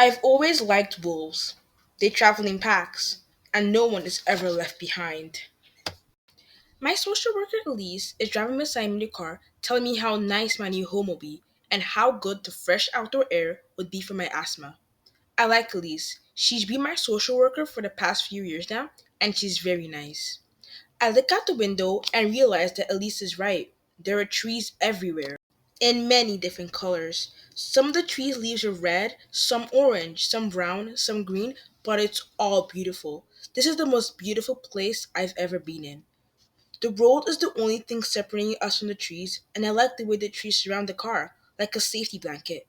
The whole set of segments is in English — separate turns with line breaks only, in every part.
I've always liked wolves. They travel in packs, and no one is ever left behind. My social worker Elise is driving beside me in the car, telling me how nice my new home will be and how good the fresh outdoor air would be for my asthma. I like Elise. She's been my social worker for the past few years now, and she's very nice. I look out the window and realize that Elise is right. There are trees everywhere, in many different colors. Some of the trees' leaves are red, some orange, some brown, some green, but it's all beautiful. This is the most beautiful place I've ever been in. The road is the only thing separating us from the trees, and I like the way the trees surround the car, like a safety blanket.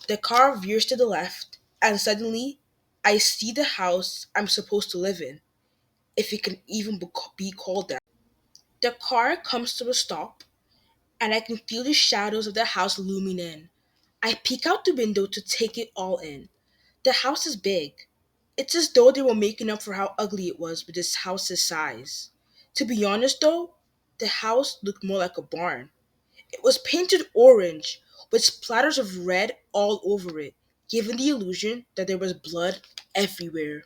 The car veers to the left, and suddenly, I see the house I'm supposed to live in, if it can even be called that. The car comes to a stop, and I can feel the shadows of the house looming in. I peek out the window to take it all in. The house is big. It's as though they were making up for how ugly it was with this house's size. To be honest though, the house looked more like a barn. It was painted orange, with splatters of red all over it, giving the illusion that there was blood everywhere.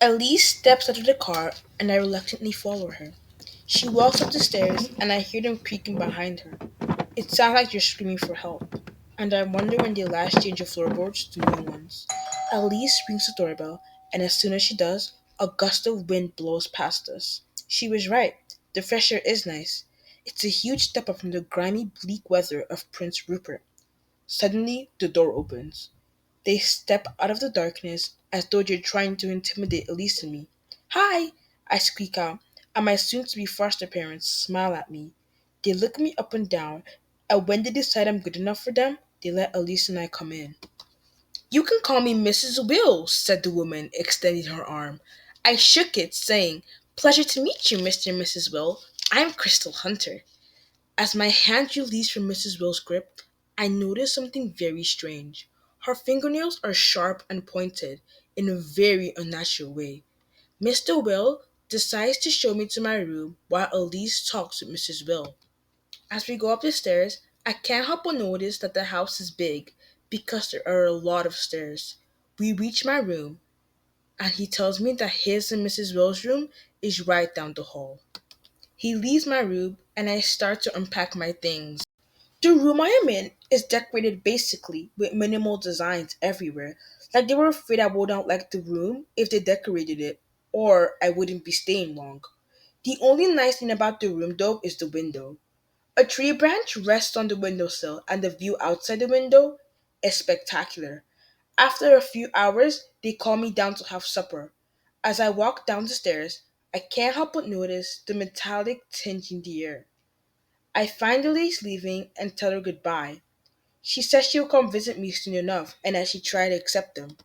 Elise steps out of the car, and I reluctantly follow her. She walks up the stairs, and I hear them creaking behind her. It sounds like they're screaming for help, and I wonder when they last change the floorboards to new ones. Elise rings the doorbell, and as soon as she does, a gust of wind blows past us. She was right. The fresh air is nice. It's a huge step up from the grimy, bleak weather of Prince Rupert. Suddenly, the door opens. They step out of the darkness as though they're trying to intimidate Elise and me. Hi! I squeak out, and my soon to be foster parents smile at me. They look me up and down, and when they decide I'm good enough for them, they let Elise and I come in. You can call me Mrs. Will, said the woman, extending her arm. I shook it, saying, Pleasure to meet you, Mr. and Mrs. Will. I'm Crystal Hunter. As my hand released from Mrs. Will's grip, I noticed something very strange. Her fingernails are sharp and pointed in a very unnatural way. Mr. Will decides to show me to my room while Elise talks with Mrs. Will. As we go up the stairs, I can't help but notice that the house is big because there are a lot of stairs. We reach my room, and he tells me that his and Mrs. Will's room is right down the hall. He leaves my room, and I start to unpack my things. The room I am in is decorated basically with minimal designs everywhere, like they were afraid I would not like the room if they decorated it, or I wouldn't be staying long. The only nice thing about the room though is the window. A tree branch rests on the windowsill, and the view outside the window is spectacular. After a few hours, they call me down to have supper. As I walk down the stairs, I can't help but notice the metallic tinge in the air. I find Elise leaving and tell her goodbye. She says she'll come visit me soon enough, and I should try to accept them.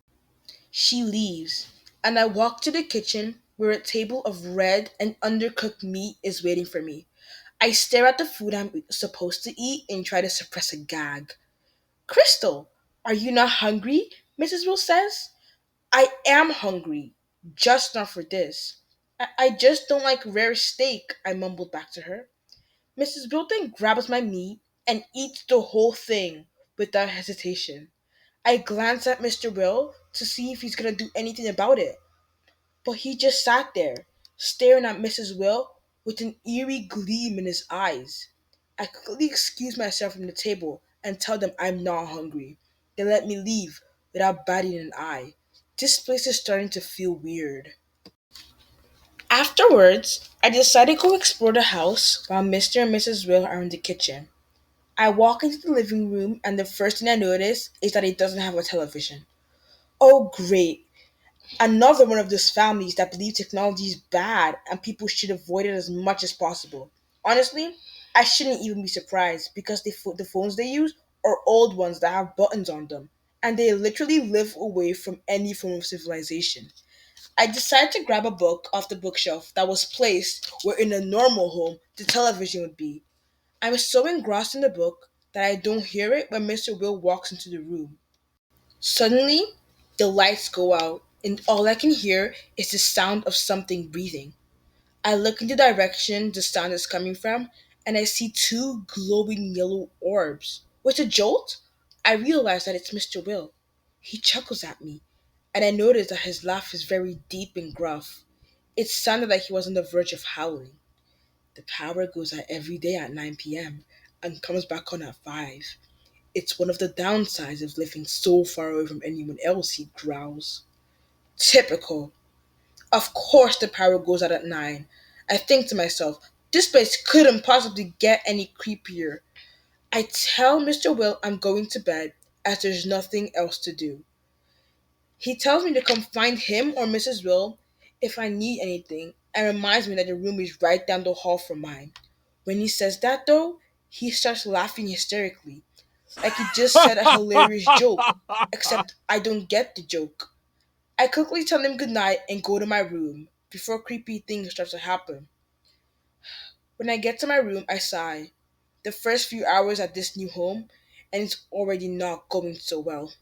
She leaves, and I walk to the kitchen where a table of red and undercooked meat is waiting for me. I stare at the food I'm supposed to eat and try to suppress a gag. Crystal, are you not hungry? Mrs. Will says. I am hungry, just not for this. I just don't like rare steak, I mumbled back to her. Mrs. Bilton grabs my meat and eats the whole thing without hesitation. I glance at Mr. Will to see if he's gonna do anything about it, but he just sat there, staring at Mrs. Will with an eerie gleam in his eyes. I quickly excuse myself from the table and tell them I'm not hungry. They let me leave without batting an eye. This place is starting to feel weird. Afterwards, I decided to go explore the house while Mr. and Mrs. Will are in the kitchen. I walk into the living room, and the first thing I notice is that it doesn't have a television. Oh, great. Another one of those families that believe technology is bad and people should avoid it as much as possible. Honestly, I shouldn't even be surprised because the phones they use are old ones that have buttons on them, and they literally live away from any form of civilization. I decided to grab a book off the bookshelf that was placed where in a normal home the television would be. I was so engrossed in the book that I don't hear it when Mr. Will walks into the room. Suddenly, the lights go out, and all I can hear is the sound of something breathing. I look in the direction the sound is coming from, and I see two glowing yellow orbs. With a jolt, I realize that it's Mr. Will. He chuckles at me, and I notice that his laugh is very deep and gruff. It sounded like he was on the verge of howling. The power goes out every day at 9 p.m. and comes back on at 5. It's one of the downsides of living so far away from anyone else, he growls. Typical. Of course the power goes out at 9. I think to myself, this place couldn't possibly get any creepier. I tell Mr. Will I'm going to bed as there's nothing else to do. He tells me to come find him or Mrs. Will if I need anything and reminds me that the room is right down the hall from mine. When he says that though, he starts laughing hysterically, like he just said a hilarious joke, except I don't get the joke. I quickly tell him goodnight and go to my room before creepy things start to happen. When I get to my room, I sigh. The first few hours at this new home, and it's already not going so well.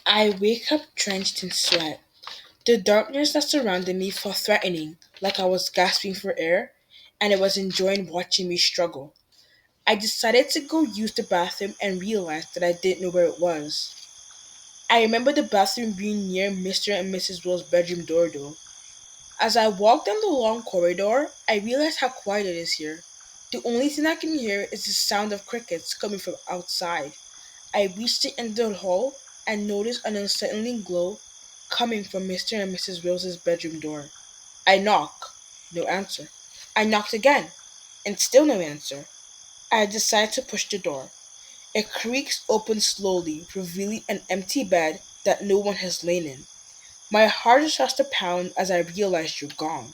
I wake up drenched in sweat. The darkness that surrounded me felt threatening, like I was gasping for air, and it was enjoying watching me struggle. I decided to go use the bathroom and realized that I didn't know where it was. I remember the bathroom being near Mr. and Mrs. Will's bedroom door though. As I walk down the long corridor, I realize how quiet it is here. The only thing I can hear is the sound of crickets coming from outside. I reach the end of the hall and notice an unsettling glow coming from Mr. and Mrs. Will's bedroom door. I knock. No answer. I knocked again, and still no answer. I decide to push the door. It creaks open slowly, revealing an empty bed that no one has lain in. My heart starts to pound as I realize you're gone.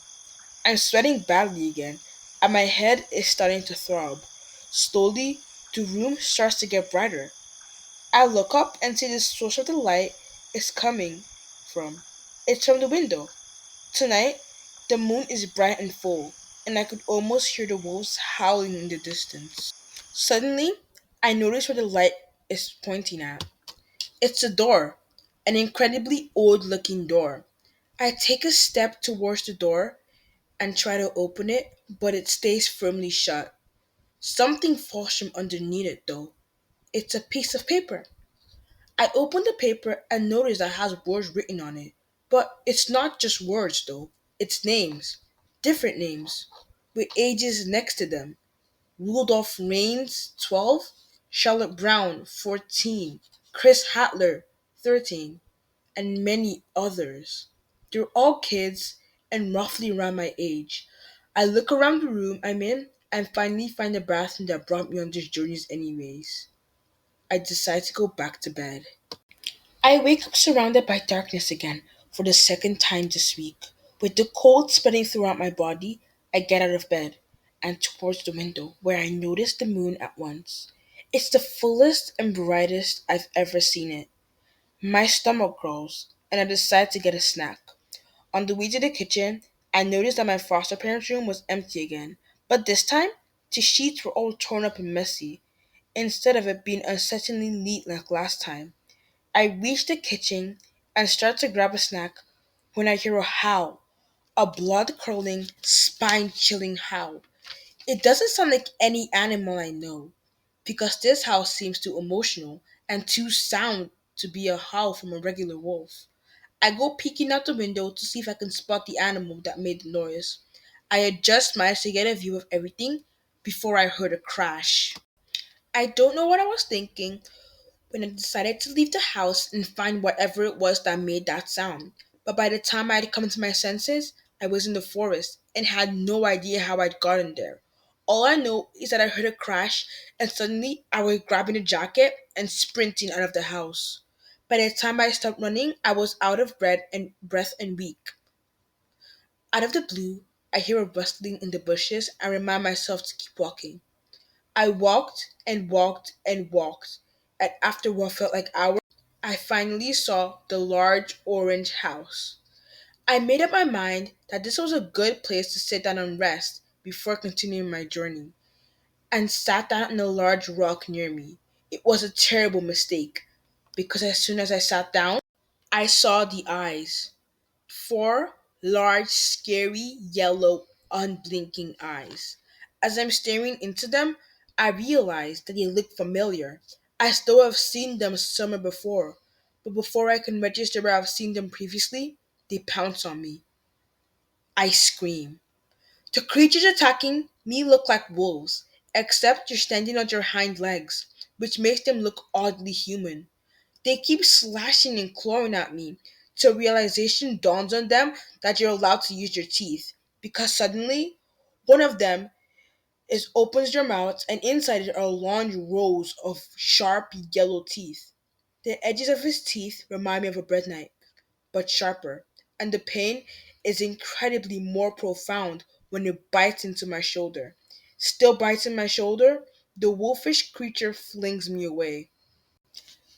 I'm sweating badly again, and my head is starting to throb. Slowly, the room starts to get brighter. I look up and see the source of the light is coming from. It's from the window. Tonight, the moon is bright and full, and I could almost hear the wolves howling in the distance. Suddenly, I notice where the light is pointing at. It's a door, an incredibly old looking door. I take a step towards the door and try to open it, but it stays firmly shut. Something falls from underneath it, though. It's a piece of paper. I open the paper and notice that it has words written on it. But it's not just words, though. It's names. Different names. With ages next to them. Rudolph Raines, 12. Charlotte Brown, 14. Chris Hatler, 13. And many others. They're all kids and roughly around my age. I look around the room I'm in and finally find the bathroom that brought me on these journeys anyways. I decide to go back to bed. I wake up surrounded by darkness again for the second time this week. With the cold spreading throughout my body, I get out of bed and towards the window where I notice the moon at once. It's the fullest and brightest I've ever seen it. My stomach growls and I decide to get a snack. On the way to the kitchen, I noticed that my foster parents' room was empty again, but this time the sheets were all torn up and messy, instead of it being unsettlingly neat like last time. I reach the kitchen and start to grab a snack when I hear a howl, a blood curdling, spine chilling howl. It doesn't sound like any animal I know, because this howl seems too emotional and too sound to be a howl from a regular wolf. I go peeking out the window to see if I can spot the animal that made the noise. I had just managed to get a view of everything before I heard a crash. I don't know what I was thinking when I decided to leave the house and find whatever it was that made that sound. But by the time I had come to my senses, I was in the forest and had no idea how I'd gotten there. All I know is that I heard a crash and suddenly I was grabbing a jacket and sprinting out of the house. By the time I stopped running, I was out of breath and weak. Out of the blue, I hear a rustling in the bushes and remind myself to keep walking. I walked and walked and walked, and after what felt like hours, I finally saw the large orange house. I made up my mind that this was a good place to sit down and rest before continuing my journey, and sat down on a large rock near me. It was a terrible mistake, because as soon as I sat down, I saw the eyes. Four large, scary, yellow, unblinking eyes. As I'm staring into them, I realize that they look familiar, as though I've seen them somewhere before. but before I can register where I've seen them previously, they pounce on me. I scream. The creatures attacking me look like wolves, except you're standing on your hind legs, which makes them look oddly human. They keep slashing and clawing at me till realization dawns on them that you're allowed to use your teeth, because suddenly one of them is opens their mouths and inside it are long rows of sharp yellow teeth. The edges of his teeth remind me of a bread knife, but sharper, and the pain is incredibly more profound when it bites into my shoulder. Still biting my shoulder, the wolfish creature flings me away.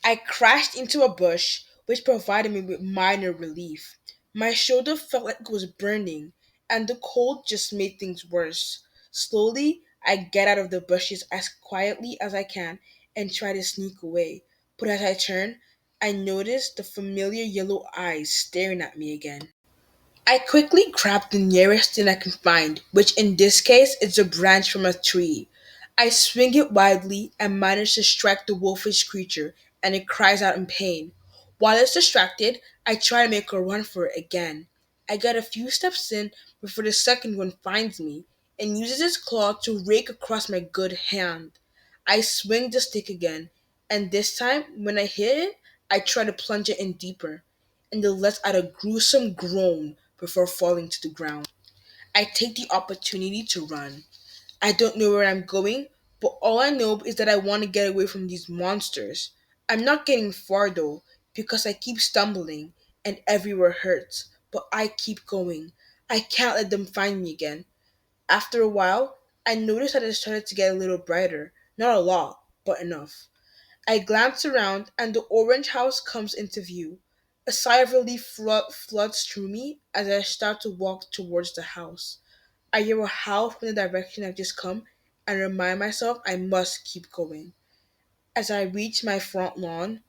I crashed into a bush, which provided me with minor relief. My shoulder felt like it was burning, and the cold just made things worse. Slowly, I get out of the bushes as quietly as I can and try to sneak away. But as I turn, I notice the familiar yellow eyes staring at me again. I quickly grab the nearest thing I can find, which in this case is a branch from a tree. I swing it wildly and manage to strike the wolfish creature, and it cries out in pain. While it's distracted, I try to make a run for it again. I get a few steps in before the second one finds me and uses its claw to rake across my good hand. I swing the stick again, and this time, when I hit it, I try to plunge it in deeper, and it lets out a gruesome groan before falling to the ground. I take the opportunity to run. I don't know where I'm going, but all I know is that I want to get away from these monsters. I'm not getting far though, because I keep stumbling and everywhere hurts, but I keep going. I can't let them find me again. After a while, I noticed that it started to get a little brighter. Not a lot, but enough. I glance around and the orange house comes into view. A sigh of relief floods through me as I start to walk towards the house. I hear a howl from the direction I've just come and remind myself I must keep going. As I reach my front lawn,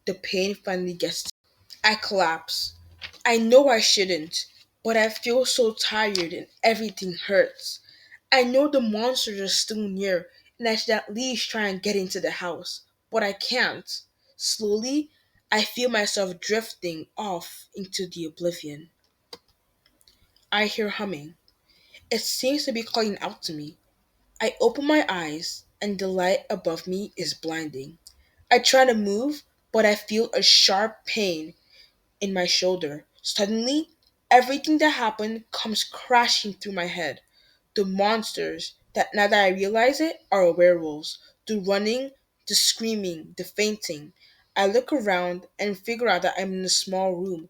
the pain finally gets to me. I collapse. I know I shouldn't, but I feel so tired and everything hurts. I know the monsters are still near and I should at least try and get into the house, but I can't. Slowly, I feel myself drifting off into the oblivion. I hear humming. It seems to be calling out to me. I open my eyes and the light above me is blinding. I try to move, but I feel a sharp pain in my shoulder. Suddenly, everything that happened comes crashing through my head. The monsters, that now that I realize it, are werewolves. The running, the screaming, the fainting. I look around and figure out that I'm in a small room.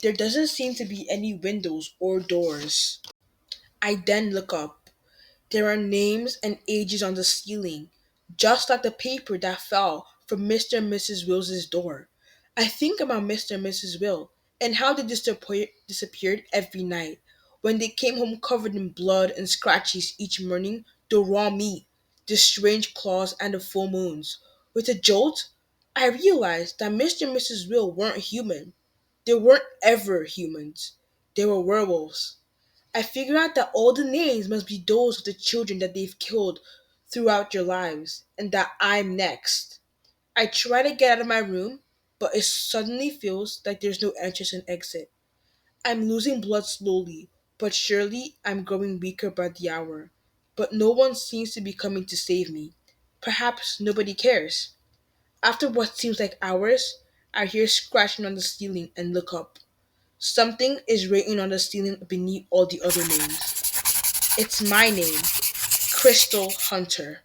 There doesn't seem to be any windows or doors. I then look up. There are names and ages on the ceiling, just like the paper that fell from Mr. and Mrs. Wills's door. I think about Mr. and Mrs. Will and how they disappeared every night. When they came home covered in blood and scratches each morning, the raw meat, the strange claws, and the full moons. With a jolt, I realized that Mr. and Mrs. Will weren't human. They weren't ever humans. They were werewolves. I figure out that all the names must be those of the children that they've killed throughout your lives, and that I'm next. I try to get out of my room, but it suddenly feels like there's no entrance and exit. I'm losing blood slowly, but surely I'm growing weaker by the hour. But no one seems to be coming to save me. Perhaps nobody cares. After what seems like hours, I hear scratching on the ceiling and look up. Something is written on the ceiling beneath all the other names. It's my name, Crystal Hunter.